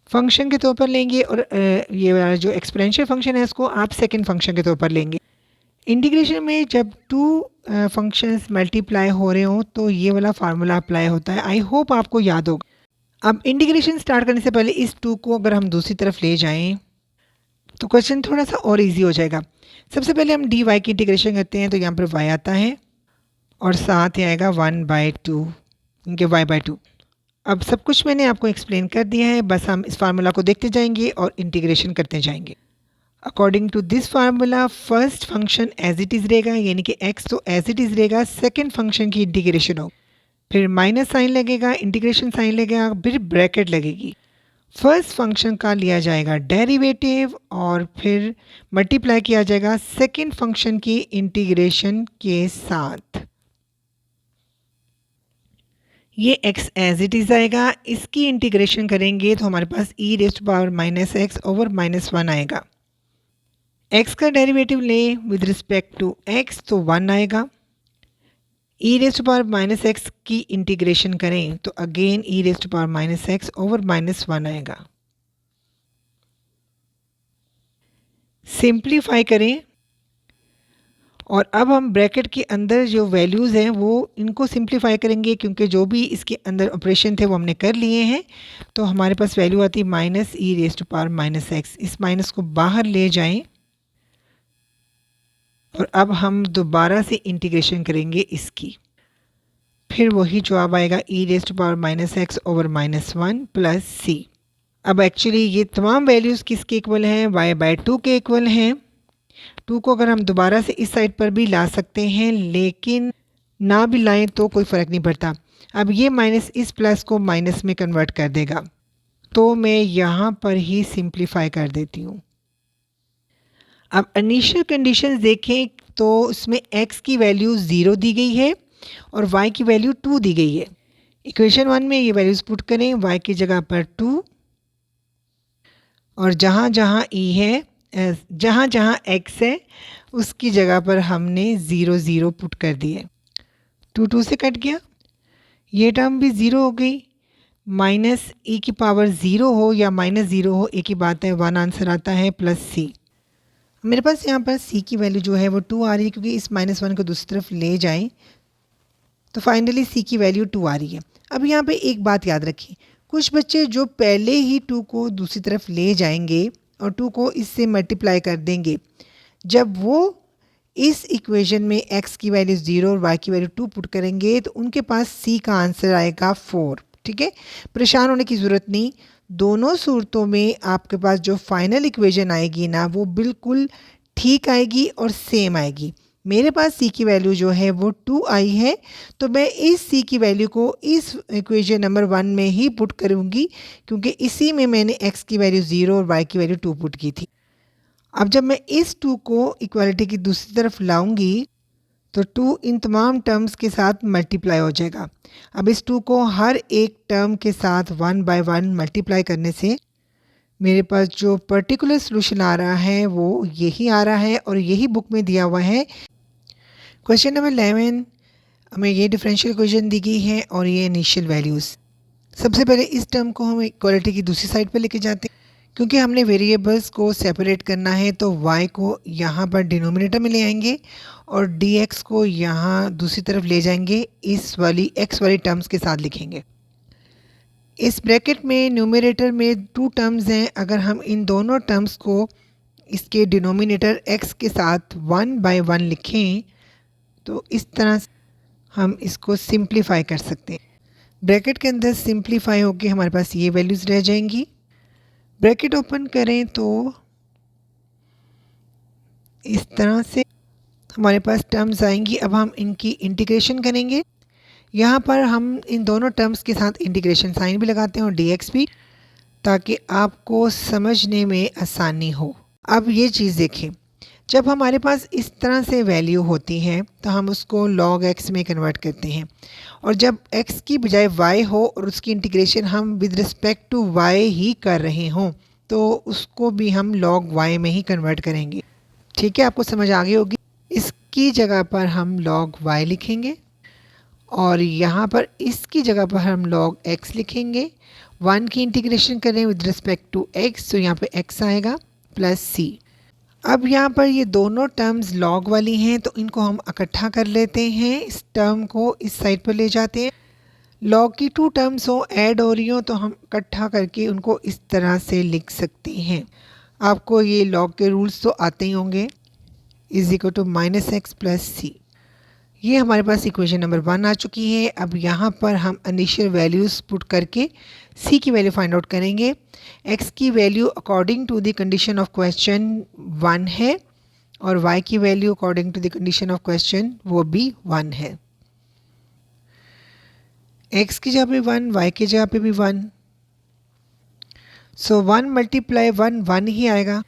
A: फंक्शन के तौर पर लेंगे और ये जो एक्सपोनेंशियल फंक्शन है इसको आप सेकंड फंक्शन के तौर पर लेंगे। इंटीग्रेशन में जब 2 फंक्शंस मल्टीप्लाई हो रहे हों तो ये वाला फार्मूला अप्लाई होता है। आई होप आपको याद होगा। अब इंटीग्रेशन स्टार्ट करने से पहले इस 2 को अगर हम दूसरी तरफ ले जाएं तो क्वेश्चन थोड़ा सा और इजी हो जाएगा। सबसे पहले हम डी वाई की इंटीग्रेशन करते हैं, तो यहाँ पर वाई आता है और साथ ही आएगा 1/2 इनके y/2। अब सब कुछ मैंने आपको एक्सप्लेन कर दिया है, बस हम इस फार्मूला को देखते जाएंगे और इंटीग्रेशन करते जाएंगे। According to this formula first function as it is रहेगा, यानी कि x तो एज इट इज़ रहेगा, सेकेंड फंक्शन की इंटीग्रेशन हो, फिर माइनस साइन लगेगा, इंटीग्रेशन साइन लगेगा, फिर ब्रैकेट लगेगी। फर्स्ट फंक्शन का लिया जाएगा डेरिवेटिव और फिर मल्टीप्लाई किया जाएगा सेकेंड फंक्शन की इंटीग्रेशन के साथ। ये x एज इट इज़ आएगा, इसकी इंटीग्रेशन करेंगे तो हमारे पास e⁻⁻x/-1 आएगा। x का डेरिवेटिव लें विद रिस्पेक्ट टू x तो 1 आएगा। e⁻⁻x की इंटीग्रेशन करें तो अगेन e⁻⁻x/-1 आएगा। सिंप्लीफाई करें और अब हम ब्रैकेट के अंदर जो वैल्यूज़ हैं वो इनको सिंप्लीफाई करेंगे, क्योंकि जो भी इसके अंदर ऑपरेशन थे वो हमने कर लिए हैं। तो हमारे पास वैल्यू आती है -e⁻⁻x। इस माइनस को बाहर ले जाएं और अब हम दोबारा से इंटीग्रेशन करेंगे इसकी, फिर वही जवाब आएगा e⁻⁻x/-1 प्लस c। अब एक्चुअली ये तमाम वैल्यूज़ किसके इक्वल हैं? y/2 के इक्वल हैं। 2 को अगर हम दोबारा से इस साइड पर भी ला सकते हैं, लेकिन ना भी लाएं तो कोई फ़र्क नहीं पड़ता। अब ये माइनस इस प्लस को माइनस में कन्वर्ट कर देगा, तो मैं यहाँ पर ही सिंप्लीफाई कर देती हूँ। अब इनिशियल कंडीशंस देखें तो इसमें x की वैल्यू 0 दी गई है और y की वैल्यू 2 दी गई है। इक्वेशन 1 में ये वैल्यूज़ पुट करें, y की जगह पर 2 और जहाँ जहाँ e है, जहाँ जहाँ x है उसकी जगह पर हमने 0 0 पुट कर दिए। 2 2 से कट गया, ये टर्म भी 0 हो गई। माइनस e की पावर 0 हो या -0 हो, एक ही बात है, 1 आंसर आता है प्लस c। मेरे पास यहाँ पर c की वैल्यू जो है वो 2 आ रही है, क्योंकि इस -1 को दूसरी तरफ ले जाएं तो फाइनली c की वैल्यू 2 आ रही है। अब यहाँ पे एक बात याद रखें, कुछ बच्चे जो पहले ही 2 को दूसरी तरफ ले जाएंगे और 2 को इससे मल्टीप्लाई कर देंगे, जब वो इस इक्वेशन में x की वैल्यू 0 और y की वैल्यू 2 पुट करेंगे तो उनके पास c का आंसर आएगा 4। ठीक है, परेशान होने की ज़रूरत नहीं। दोनों सूरतों में आपके पास जो फाइनल इक्वेशन आएगी ना वो बिल्कुल ठीक आएगी और सेम आएगी। मेरे पास c की वैल्यू जो है वो 2 आई है, तो मैं इस c की वैल्यू को इस इक्वेशन नंबर 1 में ही पुट करूँगी, क्योंकि इसी में मैंने x की वैल्यू 0 और y की वैल्यू 2 पुट की थी। अब जब मैं इस 2 को इक्वालिटी की दूसरी तरफ लाऊंगी तो 2 इन तमाम टर्म्स के साथ मल्टीप्लाई हो जाएगा। अब इस 2 को हर एक टर्म के साथ 1 बाय 1 मल्टीप्लाई करने से मेरे पास जो पर्टिकुलर सॉल्यूशन आ रहा है वो यही आ रहा है और यही बुक में दिया हुआ है। क्वेश्चन नंबर 11 हमें ये डिफरेंशियल इक्वेशन दी गई है और ये इनिशियल वैल्यूज़। सबसे पहले इस टर्म को हम इक्वालिटी की दूसरी साइड पर लेके जाते हैं, क्योंकि हमने वेरिएबल्स को सेपरेट करना है। तो y को यहाँ पर डिनोमिनेटर में ले आएंगे और dx को यहाँ दूसरी तरफ ले जाएंगे, इस वाली x वाली टर्म्स के साथ लिखेंगे। इस ब्रैकेट में न्यूमरेटर में 2 टर्म्स हैं, अगर हम इन दोनों टर्म्स को इसके डिनोमिनेटर x के साथ 1 बाय 1 लिखें तो इस तरह हम इसको सिंप्लीफाई कर सकते हैं। ब्रैकेट के अंदर सिंप्लीफाई होकर हमारे पास ये वैल्यूज़ रह जाएंगी। ब्रैकेट ओपन करें तो इस तरह से हमारे पास टर्म्स आएंगी। अब हम इनकी इंटीग्रेशन करेंगे। यहाँ पर हम इन दोनों टर्म्स के साथ इंटीग्रेशन साइन भी लगाते हैं और dx भी, ताकि आपको समझने में आसानी हो। अब ये चीज़ देखें, जब हमारे पास इस तरह से वैल्यू होती है तो हम उसको log x में कन्वर्ट करते हैं, और जब x की बजाय y हो और उसकी इंटीग्रेशन हम विद रिस्पेक्ट टू y ही कर रहे हों तो उसको भी हम log y में ही कन्वर्ट करेंगे। ठीक है, आपको समझ आ गई होगी। इसकी जगह पर हम log y लिखेंगे और यहाँ पर इसकी जगह पर हम log x लिखेंगे। 1 की इंटीग्रेशन करें विद रिस्पेक्ट टू x तो यहाँ पे x आएगा प्लस c। अब यहाँ पर ये दोनों टर्म्स log वाली हैं तो इनको हम इकट्ठा कर लेते हैं, इस टर्म को इस साइड पर ले जाते हैं। log की 2 टर्म्स हो ऐड हो रही हो तो हम इकट्ठा करके उनको इस तरह से लिख सकते हैं। आपको ये लॉग के रूल्स तो आते ही होंगे। Is equal to minus x plus c. ये हमारे पास इक्वेशन नंबर 1 आ चुकी है। अब यहाँ पर हम इनिशियल वैल्यूज़ पुट करके सी की वैल्यू फाइंड आउट करेंगे। एक्स की value according to the condition of question 1 है और y की value according to the condition of question वो भी 1 है। x की जगह पे 1, y की जगह पे भी 1, सो 1 मल्टीप्लाई 1 1 ही आएगा,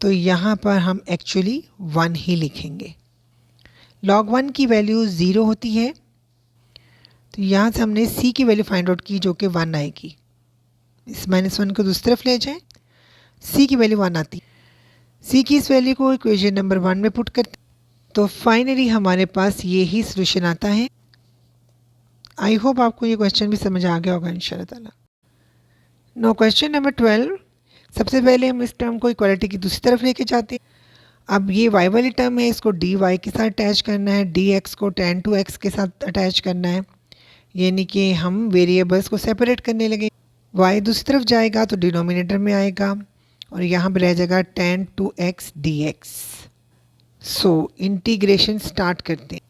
A: तो यहाँ पर हम एक्चुअली 1 ही लिखेंगे। log 1 की वैल्यू 0 होती है, तो यहाँ से हमने c की वैल्यू फाइंड आउट की जो कि 1 आएगी। इस -1 को दूसरी तरफ ले जाएं, c की वैल्यू 1 आती है। c की इस वैल्यू को इक्वेशन नंबर 1 में पुट करते तो फाइनली हमारे पास ये ही सोल्यूशन आता है। आई होप आपको ये क्वेश्चन भी समझ आ गया होगा इंशाल्लाह ताला। Now question number 12। सबसे पहले हम इस टर्म को इक्वालिटी की दूसरी तरफ लेके जाते हैं। अब ये y वाली टर्म है, इसको dy के साथ अटैच करना है, dx को tan 2x के साथ अटैच करना है, यानी कि हम वेरिएबल्स को सेपरेट करने लगे। y दूसरी तरफ जाएगा तो डिनोमिनेटर में आएगा और यहाँ पर रह जाएगा tan 2x dx। So integration start करते हैं।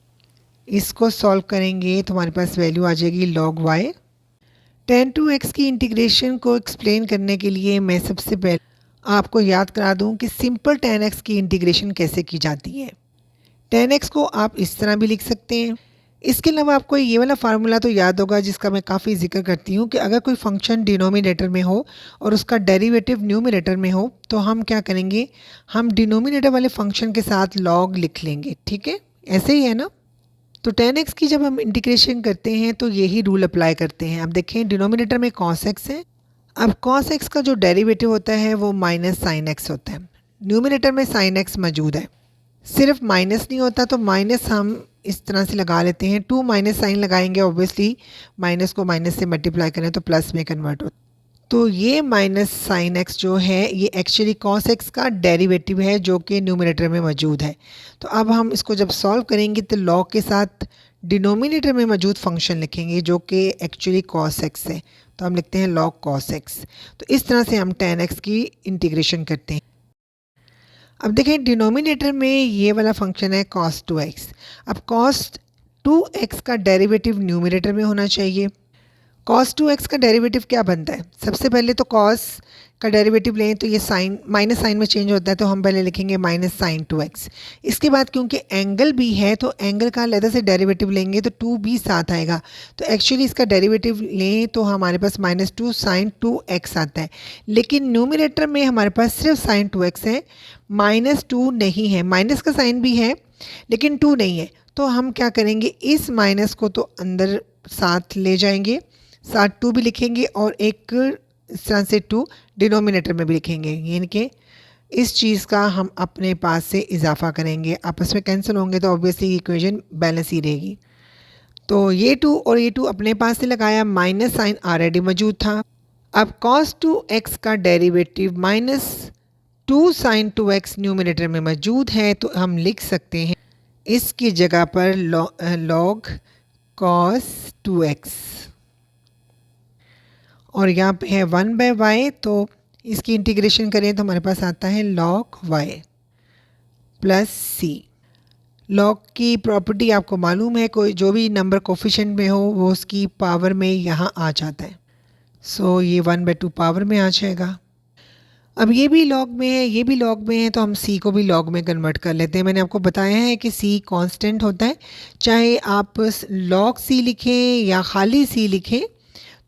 A: इसको सॉल्व करेंगे तो हमारे पास वैल्यू आ जाएगी log y। tan 2x की इंटीग्रेशन को एक्सप्लेन करने के लिए मैं सबसे पहले आपको याद करा दूं कि सिंपल tan x की इंटीग्रेशन कैसे की जाती है। tan x को आप इस तरह भी लिख सकते हैं। इसके अलावा आपको ये वाला फार्मूला तो याद होगा जिसका मैं काफ़ी जिक्र करती हूँ कि अगर कोई फंक्शन डिनोमिनेटर में हो और उसका डेरिवेटिव न्यूमिनेटर में हो तो हम क्या करेंगे, हम डिनोमिनेटर वाले फंक्शन के साथ log लिख लेंगे। ठीक है, ऐसे ही है ना। तो tan x की जब हम इंटीग्रेशन करते हैं तो यही रूल अप्लाई करते हैं। अब देखें डिनोमिनेटर में cos x है। अब cos x का जो डेरिवेटिव होता है वो माइनस साइन एक्स होता है। न्यूमिनेटर में साइन एक्स मौजूद है, सिर्फ माइनस नहीं होता तो माइनस हम इस तरह से लगा लेते हैं, 2 माइनस साइन लगाएंगे, ऑब्वियसली माइनस को माइनस से मल्टीप्लाई करें तो प्लस में कन्वर्ट होता है। तो ये माइनस साइन एक्स जो है ये एक्चुअली cos x का डेरिवेटिव है जो कि न्यूमिनेटर में मौजूद है। तो अब हम इसको जब सॉल्व करेंगे तो log के साथ डिनोमिनेटर में मौजूद फंक्शन लिखेंगे जो कि एक्चुअली cos x है, तो हम लिखते हैं log cos x। तो इस तरह से हम tan x की इंटीग्रेशन करते हैं। अब देखें डिनोमिनेटर में ये वाला फंक्शन है cos 2x। अब cos 2x का डेरिवेटिव न्यूमिनेटर में होना चाहिए। cos 2x का डेरिवेटिव क्या बनता है, सबसे पहले तो cos का डेरिवेटिव लें तो ये साइन माइनस साइन में चेंज होता है, तो हम पहले लिखेंगे माइनस साइन 2x। इसके बाद क्योंकि एंगल भी है तो एंगल का अलग से डेरिवेटिव लेंगे तो 2 भी साथ आएगा, तो एक्चुअली इसका डेरिवेटिव लें तो हमारे पास -2 साइन 2x आता है। लेकिन न्यूमिनेटर में हमारे पास सिर्फ साइन 2x है, -2 नहीं है। माइनस का साइन भी है लेकिन 2 नहीं है, तो हम क्या करेंगे, इस माइनस को तो अंदर साथ ले जाएंगे, साथ 2 भी लिखेंगे और एक इस तरह से 2 डिनोमिनेटर में भी लिखेंगे, यानी कि इस चीज़ का हम अपने पास से इजाफा करेंगे। आपस में कैंसिल होंगे तो ऑब्वियसली इक्वेशन बैलेंस ही रहेगी। तो ये 2 और ये 2 अपने पास से लगाया, माइनस साइन ऑलरेडी मौजूद था। अब cos 2x का डेरिवेटिव -2 साइन 2x न्यूमिनेटर में मौजूद है, तो हम लिख सकते हैं इसकी जगह पर log cos 2x और यहाँ पे है 1/y, तो इसकी इंटीग्रेशन करें तो हमारे पास आता है log y प्लस सी। log की प्रॉपर्टी आपको मालूम है, कोई जो भी नंबर कोफिशिएंट में हो वो उसकी पावर में यहाँ आ जाता है। सो ये 1/2 पावर में आ जाएगा। अब ये भी log में है, ये भी log में है, तो हम c को भी log में कन्वर्ट कर लेते हैं। मैंने आपको बताया है कि c कांस्टेंट होता है, चाहे आप log c लिखें या खाली c लिखें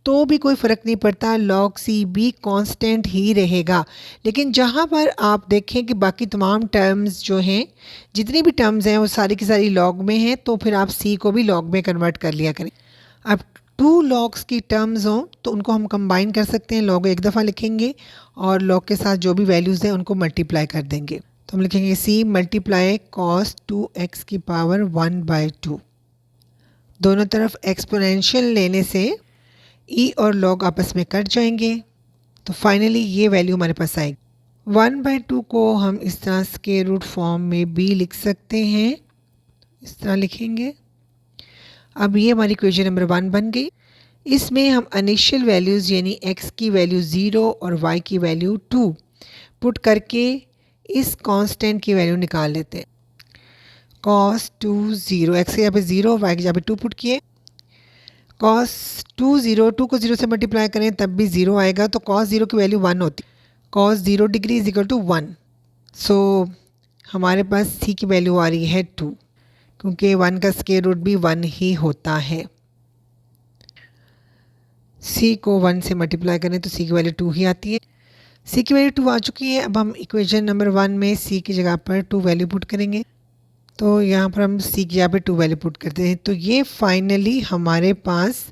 A: तो भी कोई फ़र्क नहीं पड़ता, log c भी कांस्टेंट ही रहेगा। लेकिन जहाँ पर आप देखें कि बाकी तमाम टर्म्स जो हैं, जितनी भी टर्म्स हैं वो सारी की सारी log में हैं, तो फिर आप c को भी log में कन्वर्ट कर लिया करें। अब 2 logs की टर्म्स हों तो उनको हम कंबाइन कर सकते हैं, log एक दफ़ा लिखेंगे और log के साथ जो भी वैल्यूज़ हैं उनको मल्टीप्लाई कर देंगे, तो हम लिखेंगे c मल्टीप्लाई cos 2x की पावर 1/2। दोनों तरफ एक्सपोनेंशियल लेने से e और log आपस में कट जाएंगे, तो फाइनली ये वैल्यू हमारे पास आएगी। 1/2 को हम इस तरह स्क्वायर रूट फॉर्म में भी लिख सकते हैं, इस तरह लिखेंगे। अब ये हमारी इक्वेशन नंबर 1 बन गई। इसमें हम इनिशियल वैल्यूज़ यानी x की वैल्यू 0 और y की वैल्यू 2 पुट करके इस कांस्टेंट की वैल्यू निकाल लेते हैं। cos 2 0, एक्स के यहाँ पे 0, वाई के यहाँ पे 2 पुट किए। cos 2 0, 2 को 0 से मल्टीप्लाई करें तब भी 0 आएगा, तो cos 0 की वैल्यू 1 होती है। cos 0 degree is equal to 1। So हमारे पास c की वैल्यू आ रही है 2, क्योंकि 1 का स्क्वायर रूट भी 1 ही होता है। c को 1 से मल्टीप्लाई करें तो c की वैल्यू 2 ही आती है। c की वैल्यू 2 आ चुकी है। अब हम इक्वेशन नंबर 1 में c की जगह पर 2 वैल्यू पुट करेंगे। तो यहाँ पर हम c की जगह पे 2 वैल्यू पुट करते हैं, तो ये फाइनली हमारे पास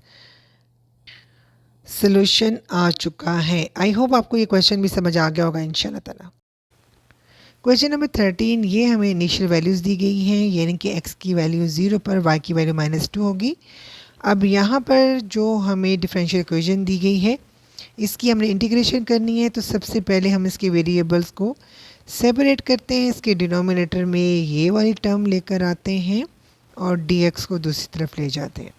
A: सॉल्यूशन आ चुका है। आई होप आपको ये क्वेश्चन भी समझ आ गया होगा इंशाल्लाह ताला। क्वेश्चन नंबर 13, ये हमें इनिशियल वैल्यूज़ दी गई हैं, यानी कि x की वैल्यू 0 पर y की वैल्यू -2 होगी। अब यहाँ पर जो हमें डिफरेंशियल इक्वेशन दी गई है, इसकी हमने इंटीग्रेशन करनी है। तो सबसे पहले हम इसके वेरिएबल्स को सेपरेट करते हैं। इसके डिनोमिनेटर में ये वाली टर्म लेकर आते हैं और dx को दूसरी तरफ ले जाते हैं।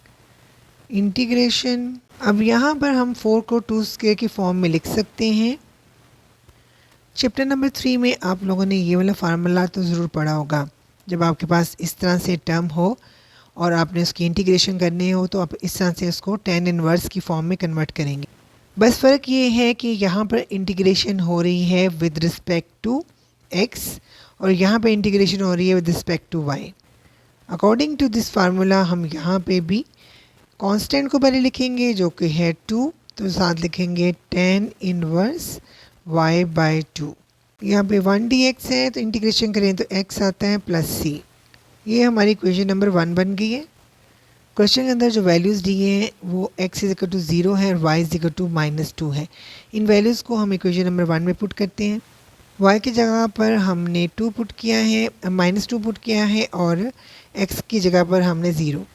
A: इंटीग्रेशन, अब यहाँ पर हम 4 को 2 स्क्वायर की फॉर्म में लिख सकते हैं। चैप्टर नंबर 3 में आप लोगों ने ये वाला फार्मूला तो ज़रूर पढ़ा होगा। जब आपके पास इस तरह से टर्म हो और आपने उसकी इंटीग्रेशन करनी हो तो आप इस तरह से उसको tan इनवर्स की फॉर्म में कन्वर्ट करेंगे। बस फ़र्क ये है कि यहाँ पर इंटीग्रेशन हो रही है विद रिस्पेक्ट टू x और यहाँ पे इंटीग्रेशन हो रही है with respect to y। According to this formula हम यहाँ पे भी कांस्टेंट को पहले लिखेंगे जो कि है 2, तो साथ लिखेंगे tan इनवर्स y बाई 2। यहाँ पे 1 dx है, तो इंटीग्रेशन करें तो x आता है प्लस c। ये हमारी इक्वेशन नंबर 1 बन गई है। क्वेश्चन के अंदर जो वैल्यूज़ दिए हैं वो x इज इक्वल टू 0 है और y इज इक्वल टू -2 है। इन वैल्यूज़ को हम इक्वेशन नंबर 1 में पुट करते हैं। y की जगह पर हमने 2 पुट किया है, -2 पुट किया है और x की जगह पर हमने 0।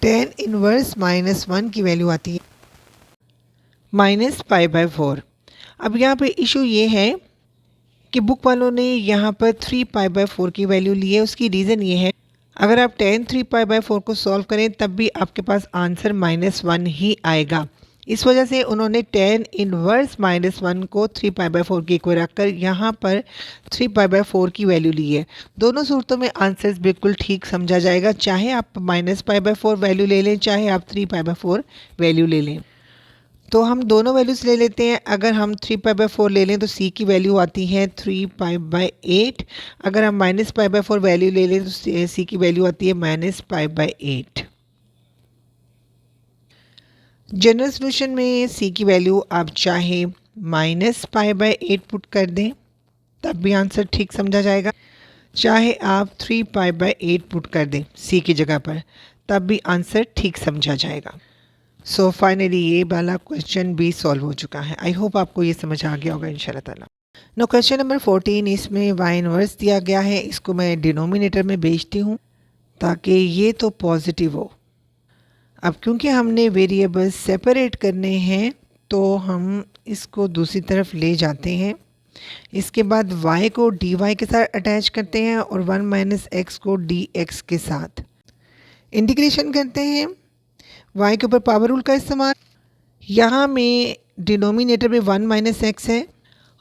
A: tan इनवर्स -1 की वैल्यू आती है -π/4। अब यहाँ पे इशू ये है कि बुक वालों ने यहाँ पर 3π/4 की वैल्यू ली है। उसकी रीज़न ये है, अगर आप tan 3π/4 को सॉल्व करें तब भी आपके पास आंसर -1 ही आएगा। इस वजह से उन्होंने tan इनवर्स -1 को 3π/4 की इक्वल रखकर यहाँ पर 3π/4 की वैल्यू ली है। दोनों सूरतों में आंसर्स बिल्कुल ठीक समझा जाएगा, चाहे आप -π/4 वैल्यू ले लें चाहे आप 3π/4 वैल्यू ले लें। तो हम दोनों वैल्यूज़ ले लेते हैं। अगर हम 3π/4 ले लें तो c की वैल्यू आती है 3π/8। अगर हम -π/4 वैल्यू ले लें तो c की वैल्यू आती है -π/8। जनरल सोल्यूशन में c की वैल्यू आप चाहे -π/8 पुट कर दें तब भी आंसर ठीक समझा जाएगा, चाहे आप 3π/8 पुट कर दें c की जगह पर तब भी आंसर ठीक समझा जाएगा। सो फाइनली ये वाला क्वेश्चन भी सॉल्व हो चुका है। आई होप आपको ये समझ आ गया होगा इंशाल्लाह ताला। नो क्वेश्चन नंबर 14, इसमें y इनवर्स दिया गया है। इसको मैं डिनोमिनेटर में भेजती हूँ ताकि ये तो पॉजिटिव हो। अब क्योंकि हमने वेरिएबल्स सेपरेट करने हैं तो हम इसको दूसरी तरफ ले जाते हैं। इसके बाद y को dy के साथ अटैच करते हैं और 1 - x को dx के साथ इंटीग्रेशन करते हैं। y के ऊपर पावर रूल का इस्तेमाल। यहाँ में डिनोमिनेटर में 1 - x है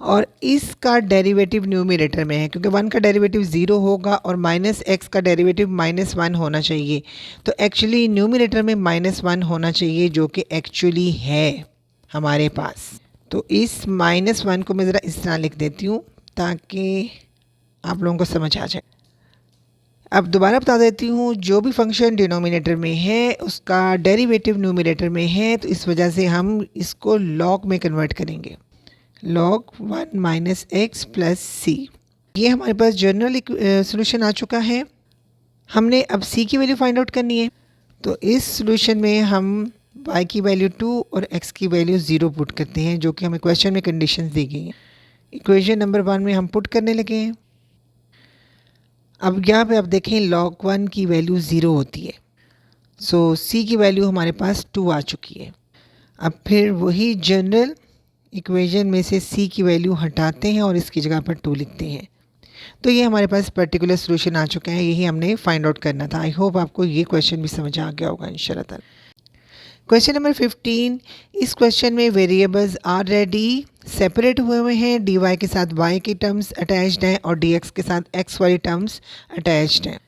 A: और इसका डेरिवेटिव न्यूमरेटर में है, क्योंकि 1 का डेरिवेटिव 0 होगा और -x का डेरिवेटिव -1 होना चाहिए। तो एक्चुअली न्यूमरेटर में -1 होना चाहिए, जो कि एक्चुअली है हमारे पास। तो इस -1 को मैं ज़रा इस तरह लिख देती हूँ ताकि आप लोगों को समझ आ जाए। अब दोबारा बता देती हूँ, जो भी फंक्शन डिनोमिनेटर में है उसका डेरिवेटिव न्यूमरेटर में है, तो इस वजह से हम इसको लॉग में कन्वर्ट करेंगे। log 1 - x plus c। ये हमारे पास जनरल सॉल्यूशन आ चुका है। हमने अब c की वैल्यू फाइंड आउट करनी है, तो इस सॉल्यूशन में हम y की वैल्यू 2 और x की वैल्यू 0 पुट करते हैं, जो कि हमें क्वेश्चन में कंडीशंस दी गई हैं। इक्वेशन नंबर 1 में हम पुट करने लगे हैं। अब यहाँ पे आप देखें log 1 की वैल्यू 0 होती है, सो c की वैल्यू हमारे पास 2 आ चुकी है। अब फिर वही जनरल इक्वेशन में से c की वैल्यू हटाते हैं और इसकी जगह पर 2 लिखते हैं। तो ये हमारे पास पर्टिकुलर सॉल्यूशन आ चुका है, यही हमने फाइंड आउट करना था। आई होप आपको ये क्वेश्चन भी समझ आ गया होगा इंशाल्लाह ताला। क्वेश्चन नंबर 15, इस क्वेश्चन में वेरिएबल्स ऑलरेडी सेपरेट हुए हैं, डी वाई के साथ y की टर्म्स अटैच्ड हैं और डी एक्स के साथ x वाली टर्म्स अटैच्ड हैं।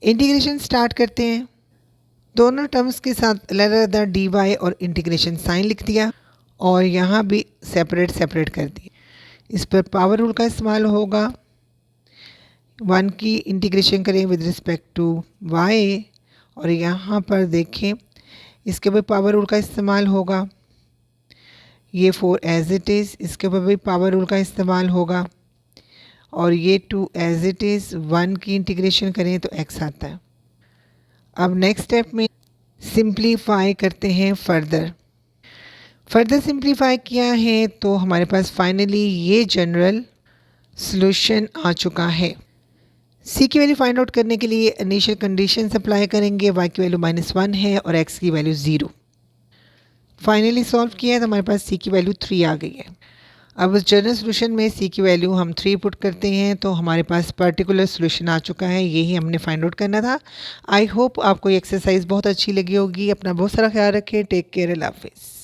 A: इंटीग्रेशन स्टार्ट करते हैं। दोनों टर्म्स के साथ अलग डी वाई और इंटीग्रेशन साइन लिख दिया और यहाँ भी सेपरेट कर दिया। इस पर पावर रूल का इस्तेमाल होगा। 1 की इंटीग्रेशन करें विद रिस्पेक्ट टू y और यहाँ पर देखें इसके ऊपर पावर रूल का इस्तेमाल होगा। ये 4 एज इट इज़, इसके ऊपर भी पावर रूल का इस्तेमाल होगा और ये 2 एज इट इज़। 1 की इंटीग्रेशन करें तो x आता है। अब नेक्स्ट स्टेप में सिंप्लीफाई करते हैं फर्दर सिंप्लीफाई किया है तो हमारे पास फाइनली ये जनरल सॉल्यूशन आ चुका है। c की वैल्यू फाइंड आउट करने के लिए इनिशियल कंडीशन अप्लाई करेंगे। y की वैल्यू -1 है और x की वैल्यू 0। फाइनली सॉल्व किया है तो हमारे पास c की वैल्यू 3 आ गई है। अब उस जनरल सॉल्यूशन में c की वैल्यू हम 3 पुट करते हैं तो हमारे पास पर्टिकुलर सॉल्यूशन आ चुका है। यही हमने फाइंड आउट करना था। आई होप आपको ये एक्सरसाइज बहुत अच्छी लगी होगी। अपना बहुत सारा ख्याल रखें। Take care. अल्लाह हाफिज़।